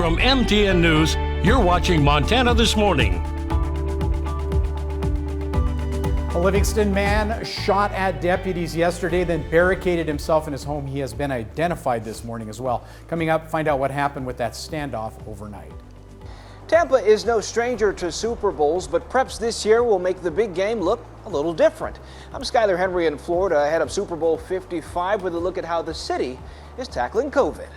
From MTN News, you're watching Montana This Morning. A Livingston man shot at deputies yesterday, then barricaded himself in his home. He has been identified this morning as well. Coming up, find out what happened with that standoff overnight. Tampa is no stranger to Super Bowls, but preps this year will make the big game look a little different. I'm Skyler Henry in Florida, ahead of Super Bowl 55 with a look at how the city is tackling COVID.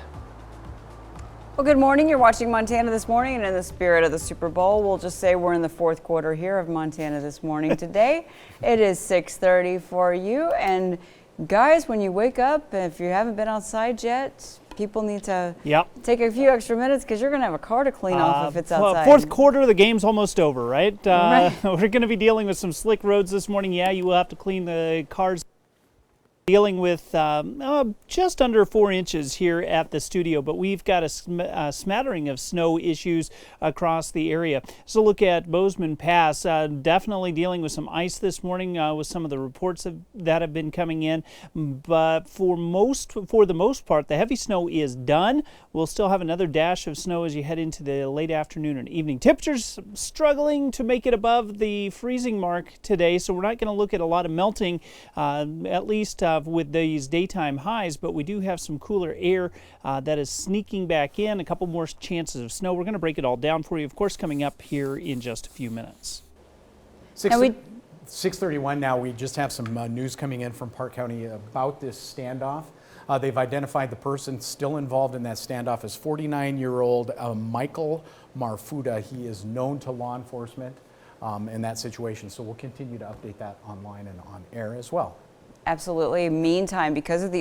Well, good morning. You're watching Montana This Morning, and in the spirit of the Super Bowl, we'll just say we're in the fourth quarter here of Montana This Morning today. It is 6:30 for you, and guys, when you wake up, if you haven't been outside yet, people need to take a few extra minutes because you're going to have a car to clean off if it's outside. Fourth quarter, the game's almost over, right? Right. We're going to be dealing with some slick roads this morning. Yeah, you will have to clean the cars. Dealing with just under 4 inches here at the studio, but we've got a smattering of snow issues across the area. So look at Bozeman Pass, definitely dealing with some ice this morning with some of the reports that have been coming in. But for the most part, the heavy snow is done. We'll still have another dash of snow as you head into the late afternoon and evening. Temperatures struggling to make it above the freezing mark today, so we're not going to look at a lot of melting, at least with these daytime highs, but we do have some cooler air that is sneaking back in, a couple more chances of snow. We're going to break it all down for you, of course, coming up here in just a few minutes. 6:31 now. We just have some news coming in from Park County about this standoff. They've identified the person still involved in that standoff as 49-year-old Michael Marfuda. He is known to law enforcement in that situation, so we'll continue to update that online and on air as well. Absolutely. Meantime, because of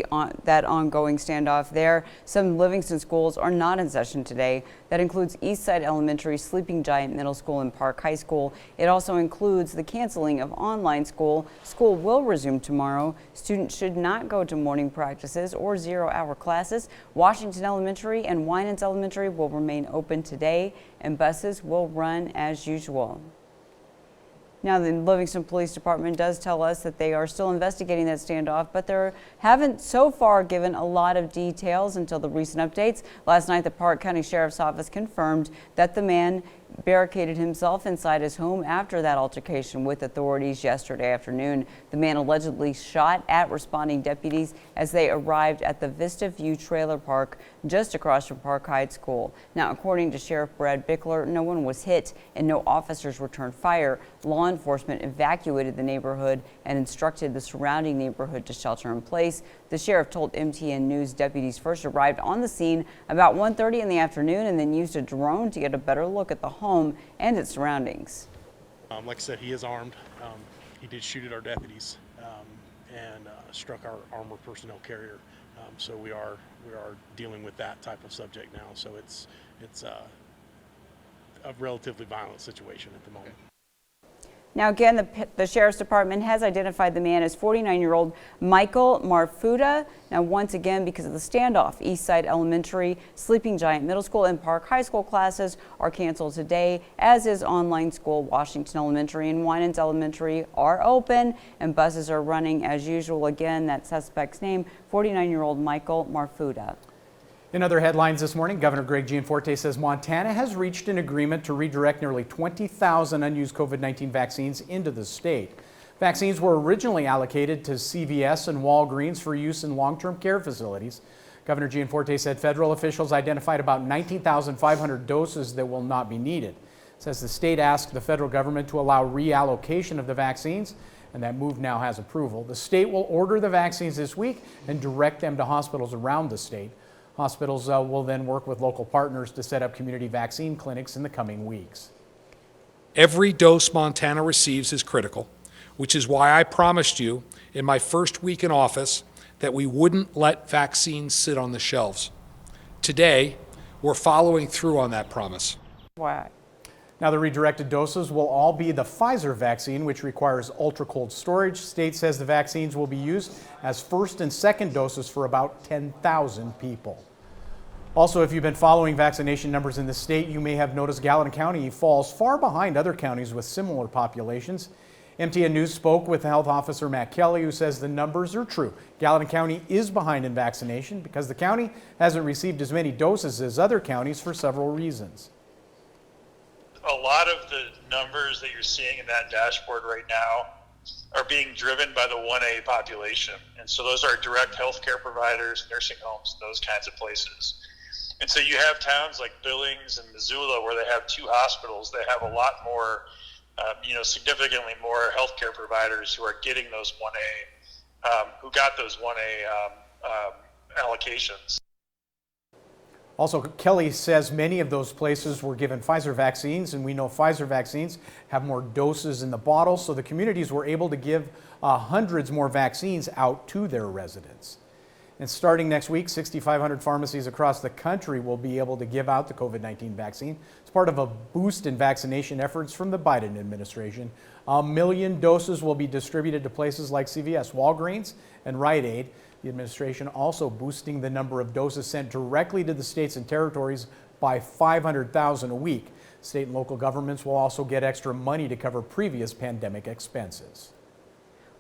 that ongoing standoff there, some Livingston schools are not in session today. That includes Eastside Elementary, Sleeping Giant Middle School, and Park High School. It also includes the canceling of online school. School will resume tomorrow. Students should not go to morning practices or zero-hour classes. Washington Elementary and Winans Elementary will remain open today, and buses will run as usual. Now, the Livingston Police Department does tell us that they are still investigating that standoff, but they haven't so far given a lot of details until the recent updates. Last night, the Park County Sheriff's Office confirmed that the man barricaded himself inside his home after that altercation with authorities yesterday afternoon. The man allegedly shot at responding deputies as they arrived at the Vista View Trailer Park just across from Park High School. Now, according to Sheriff Brad Bickler, no one was hit and no officers returned fire. Law enforcement evacuated the neighborhood and instructed the surrounding neighborhood to shelter in place. The sheriff told MTN News deputies first arrived on the scene about 1:30 in the afternoon and then used a drone to get a better look at the home and its surroundings. Like I said, he is armed. He did shoot at our deputies and struck our armored personnel carrier. So we are dealing with that type of subject now. So it's a relatively violent situation at the moment. Now, again, the Sheriff's Department has identified the man as 49-year-old Michael Marfuda. Now, once again, because of the standoff, Eastside Elementary, Sleeping Giant Middle School, and Park High School classes are canceled today, as is online school. Washington Elementary and Winans Elementary are open, and buses are running as usual. Again, that suspect's name, 49-year-old Michael Marfuda. In other headlines this morning, Governor Greg Gianforte says Montana has reached an agreement to redirect nearly 20,000 unused COVID-19 vaccines into the state. Vaccines were originally allocated to CVS and Walgreens for use in long-term care facilities. Governor Gianforte said federal officials identified about 19,500 doses that will not be needed. Says the state asked the federal government to allow reallocation of the vaccines, and that move now has approval. The state will order the vaccines this week and direct them to hospitals around the state. Hospitals will then work with local partners to set up community vaccine clinics in the coming weeks. Every dose Montana receives is critical, which is why I promised you in my first week in office that we wouldn't let vaccines sit on the shelves. Today, we're following through on that promise. Wow. Now, the redirected doses will all be the Pfizer vaccine, which requires ultra-cold storage. State says the vaccines will be used as first and second doses for about 10,000 people. Also, if you've been following vaccination numbers in the state, you may have noticed Gallatin County falls far behind other counties with similar populations. MTN News spoke with Health Officer Matt Kelly, who says the numbers are true. Gallatin County is behind in vaccination because the county hasn't received as many doses as other counties for several reasons. A lot of the numbers that you're seeing in that dashboard right now are being driven by the 1A population. And so those are direct healthcare providers, nursing homes, those kinds of places. And so you have towns like Billings and Missoula where they have 2 hospitals. They have a lot more, significantly more healthcare providers who are getting those 1A, who got those 1A allocations. Also, Kelly says many of those places were given Pfizer vaccines, and we know Pfizer vaccines have more doses in the bottle, so the communities were able to give hundreds more vaccines out to their residents. And starting next week, 6,500 pharmacies across the country will be able to give out the COVID-19 vaccine. It's part of a boost in vaccination efforts from the Biden administration. 1 million doses will be distributed to places like CVS, Walgreens, and Rite Aid. The administration also boosting the number of doses sent directly to the states and territories by 500,000 a week. State and local governments will also get extra money to cover previous pandemic expenses.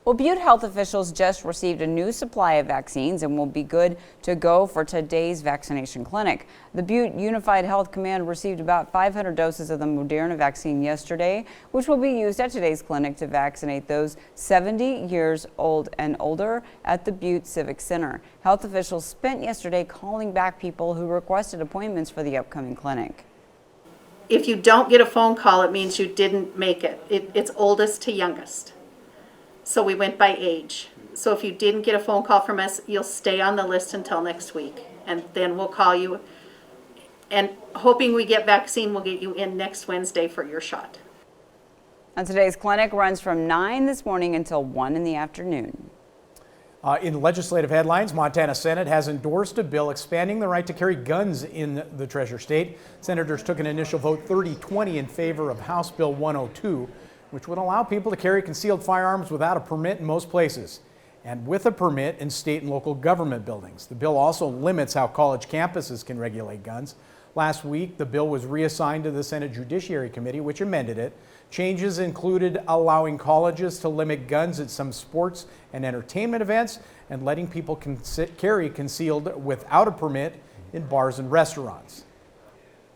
Well, Butte health officials just received a new supply of vaccines and will be good to go for today's vaccination clinic. The Butte Unified Health Command received about 500 doses of the Moderna vaccine yesterday, which will be used at today's clinic to vaccinate those 70 years old and older at the Butte Civic Center. Health officials spent yesterday calling back people who requested appointments for the upcoming clinic. If you don't get a phone call, it means you didn't make it. It's oldest to youngest. So we went by age. So if you didn't get a phone call from us, you'll stay on the list until next week. And then we'll call you. And hoping we get vaccine, we'll get you in next Wednesday for your shot. And today's clinic runs from 9 this morning until 1 in the afternoon. In legislative headlines, Montana Senate has endorsed a bill expanding the right to carry guns in the Treasure State. Senators took an initial vote 30-20 in favor of House Bill 102. Which would allow people to carry concealed firearms without a permit in most places, and with a permit in state and local government buildings. The bill also limits how college campuses can regulate guns. Last week, the bill was reassigned to the Senate Judiciary Committee, which amended it. Changes included allowing colleges to limit guns at some sports and entertainment events, and letting people carry concealed without a permit in bars and restaurants.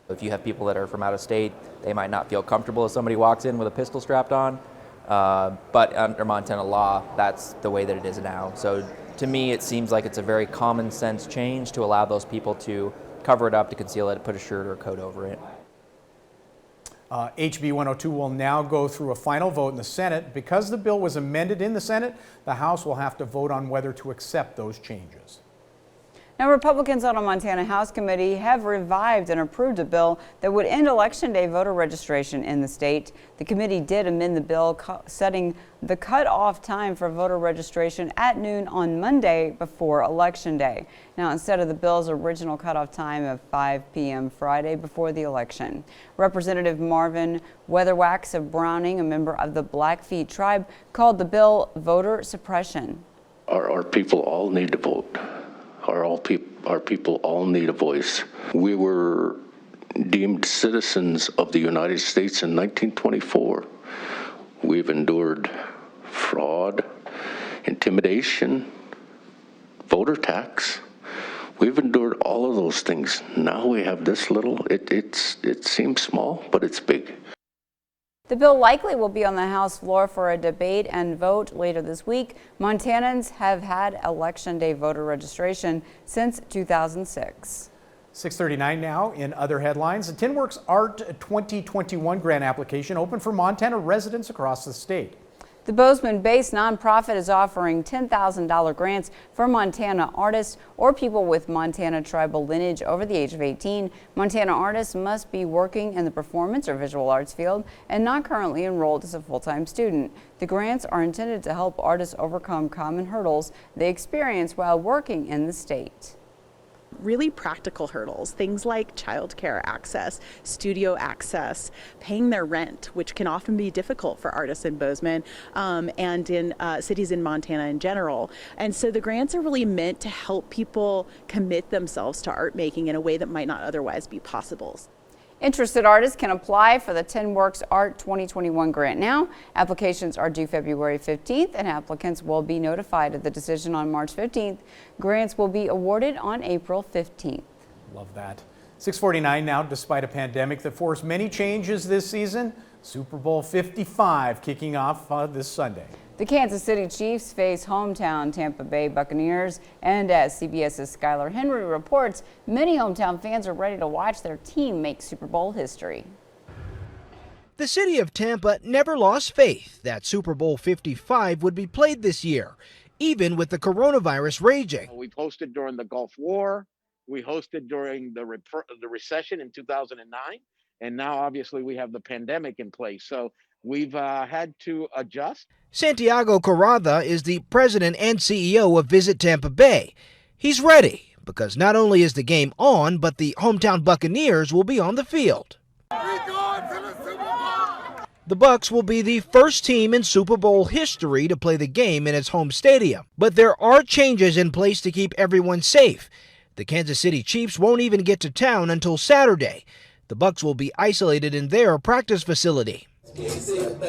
If you have people that are from out of state, they might not feel comfortable if somebody walks in with a pistol strapped on. But under Montana law, that's the way that it is now. So to me, it seems like it's a very common sense change to allow those people to cover it up, to conceal it, put a shirt or a coat over it. HB 102 will now go through a final vote in the Senate. Because the bill was amended in the Senate, the House will have to vote on whether to accept those changes. Now, Republicans on a Montana House committee have revived and approved a bill that would end Election Day voter registration in the state. The committee did amend the bill, setting the cutoff time for voter registration at noon on Monday before Election Day. Now, instead of the bill's original cutoff time of 5 p.m. Friday before the election. Representative Marvin Weatherwax of Browning, a member of the Blackfeet tribe, called the bill voter suppression. Our people all need to vote. Our people all need a voice. We were deemed citizens of the United States in 1924. We've endured fraud, intimidation, voter tax. We've endured all of those things. Now we have this little, it seems small, but it's big. The bill likely will be on the House floor for a debate and vote later this week. Montanans have had Election Day voter registration since 2006. 6:39 now. In other headlines, the TinWorks Art 2021 grant application open for Montana residents across the state. The Bozeman-based nonprofit is offering $10,000 grants for Montana artists or people with Montana tribal lineage over the age of 18. Montana artists must be working in the performance or visual arts field and not currently enrolled as a full-time student. The grants are intended to help artists overcome common hurdles they experience while working in the state. Really practical hurdles, things like childcare access, studio access, paying their rent, which can often be difficult for artists in Bozeman and in cities in Montana in general. And so the grants are really meant to help people commit themselves to art making in a way that might not otherwise be possible. Interested artists can apply for the 10 Works Art 2021 grant now. Applications are due February 15th, and applicants will be notified of the decision on March 15th. Grants will be awarded on April 15th. Love that. 6:49 now. Despite a pandemic that forced many changes this season, Super Bowl 55 kicking off this Sunday. The Kansas City Chiefs face hometown Tampa Bay Buccaneers, and as CBS's Skylar Henry reports, many hometown fans are ready to watch their team make Super Bowl history. The city of Tampa never lost faith that Super Bowl 55 would be played this year, even with the coronavirus raging. We've hosted during the Gulf War, we hosted during the recession in 2009, and now obviously we have the pandemic in place. So we've had to adjust. Santiago Carranza is the president and CEO of Visit Tampa Bay. He's ready because not only is the game on, but the hometown Buccaneers will be on the field. The Bucs will be the first team in Super Bowl history to play the game in its home stadium. But there are changes in place to keep everyone safe. The Kansas City Chiefs won't even get to town until Saturday. The Bucs will be isolated in their practice facility.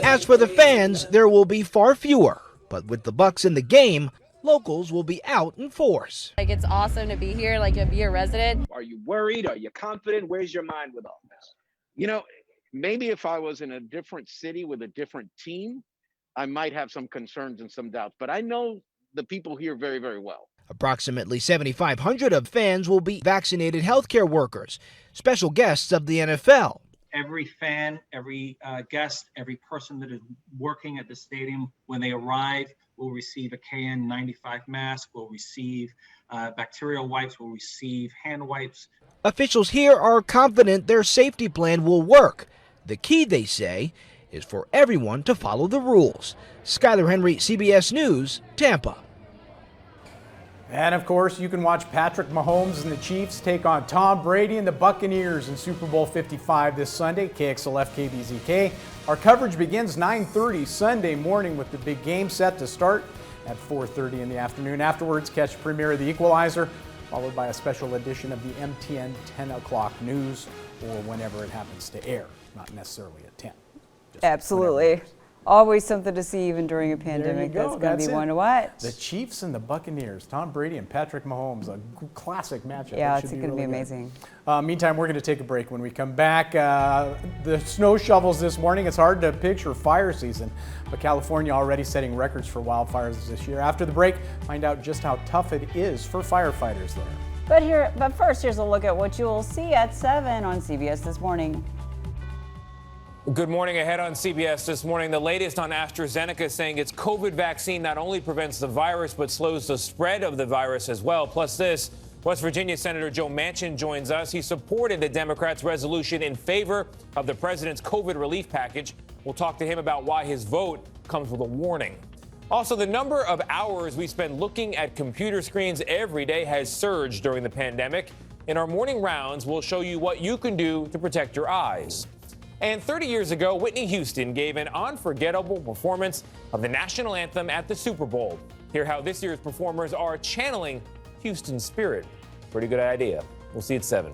As for the fans, there will be far fewer, but with the Bucs in the game, locals will be out in force. It's awesome to be here, to be a resident. Are you worried? Are you confident? Where's your mind with all this? Maybe if I was in a different city with a different team, I might have some concerns and some doubts, but I know the people here very, very well. Approximately 7,500 of fans will be vaccinated healthcare workers, special guests of the NFL. Every fan, every guest, every person that is working at the stadium, when they arrive, will receive a KN95 mask, will receive bacterial wipes, will receive hand wipes. Officials here are confident their safety plan will work. The key, they say, is for everyone to follow the rules. Skylar Henry, CBS News, Tampa. And of course, you can watch Patrick Mahomes and the Chiefs take on Tom Brady and the Buccaneers in Super Bowl 55 this Sunday, KXLF KBZK. Our coverage begins 9:30 Sunday morning with the big game set to start at 4:30 in the afternoon. Afterwards, catch the premiere of The Equalizer, followed by a special edition of the MTN 10 o'clock news, or whenever it happens to air, not necessarily at 10. Absolutely. Always something to see even during a pandemic. That's going to be one to watch. The Chiefs and the Buccaneers, Tom Brady and Patrick Mahomes, a classic matchup. Yeah, it's going to be amazing. Meantime, we're going to take a break. When we come back, the snow shovels this morning. It's hard to picture fire season, but California already setting records for wildfires this year. After the break, find out just how tough it is for firefighters there. But first, here's a look at what you'll see at 7 on CBS This Morning. Good morning. Ahead on CBS This Morning, the latest on AstraZeneca saying its COVID vaccine not only prevents the virus, but slows the spread of the virus as well. Plus this, West Virginia Senator Joe Manchin joins us. He supported the Democrats' resolution in favor of the president's COVID relief package. We'll talk to him about why his vote comes with a warning. Also, the number of hours we spend looking at computer screens every day has surged during the pandemic. In our morning rounds, we'll show you what you can do to protect your eyes. And 30 years ago, Whitney Houston gave an unforgettable performance of the national anthem at the Super Bowl. Hear how this year's performers are channeling Houston's spirit. Pretty good idea. We'll see you at 7.